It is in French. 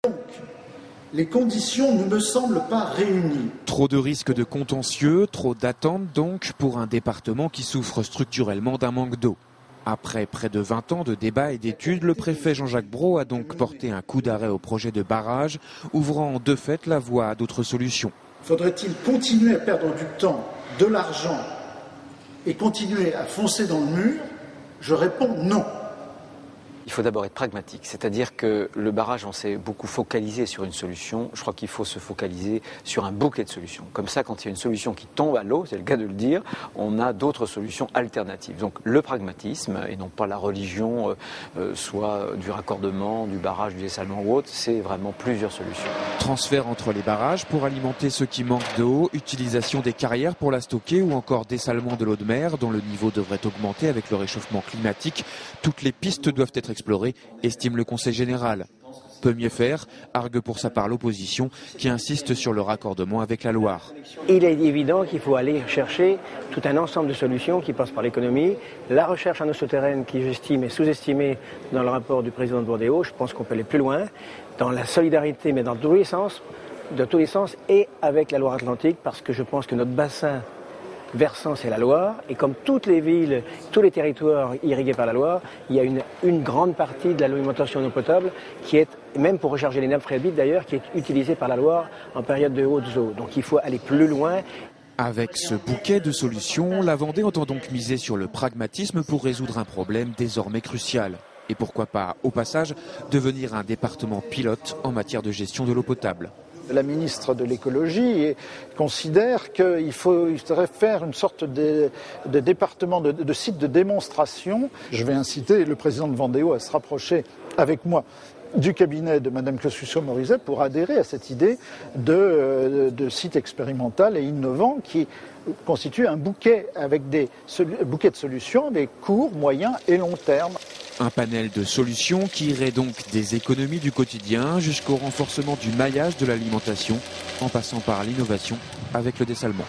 Donc, les conditions ne me semblent pas réunies. Trop de risques de contentieux, trop d'attentes donc pour un département qui souffre structurellement d'un manque d'eau. Après près de 20 ans de débats et d'études, le préfet Jean-Jacques Brault a donc porté un coup d'arrêt au projet de barrage, ouvrant de fait la voie à d'autres solutions. Faudrait-il continuer à perdre du temps, de l'argent et continuer à foncer dans le mur? Je réponds non. Il faut d'abord être pragmatique, c'est-à-dire que le barrage, on s'est beaucoup focalisé sur une solution. Je crois qu'il faut se focaliser sur un bouquet de solutions. Comme ça, quand il y a une solution qui tombe à l'eau, c'est le cas de le dire, on a d'autres solutions alternatives. Donc le pragmatisme, et non pas la religion, soit du raccordement, du barrage, du dessalement ou autre, c'est vraiment plusieurs solutions. Transfert entre les barrages pour alimenter ceux qui manquent d'eau, utilisation des carrières pour la stocker ou encore dessalement de l'eau de mer dont le niveau devrait augmenter avec le réchauffement climatique. Toutes les pistes doivent être explorées, estime le Conseil général. Peut mieux faire, argue pour sa part l'opposition qui insiste sur le raccordement avec la Loire. Il est évident qu'il faut aller chercher tout un ensemble de solutions qui passent par l'économie. La recherche en eau souterraine qui j'estime est sous-estimée dans le rapport du président de Bordeaux, je pense qu'on peut aller plus loin, dans la solidarité mais dans tous les sens, de tous les sens et avec la Loire-Atlantique parce que je pense que notre bassin versant, c'est la Loire, et comme toutes les villes, tous les territoires irrigués par la Loire, il y a une grande partie de l'alimentation en eau potable qui est, même pour recharger les nappes phréatiques d'ailleurs, qui est utilisée par la Loire en période de hautes eaux. Donc il faut aller plus loin. Avec ce bouquet de solutions, la Vendée entend donc miser sur le pragmatisme pour résoudre un problème désormais crucial. Et pourquoi pas, au passage, devenir un département pilote en matière de gestion de l'eau potable. La ministre de l'écologie considère qu'il faudrait faire une sorte de département, de site de démonstration. Je vais inciter le président de Vendéo à se rapprocher avec moi du cabinet de Mme Kosciusko-Morizet pour adhérer à cette idée de site expérimental et innovant qui constitue un bouquet avec de solutions, des courts, moyens et long terme. Un panel de solutions qui irait donc des économies du quotidien jusqu'au renforcement du maillage de l'alimentation en passant par l'innovation avec le dessalement.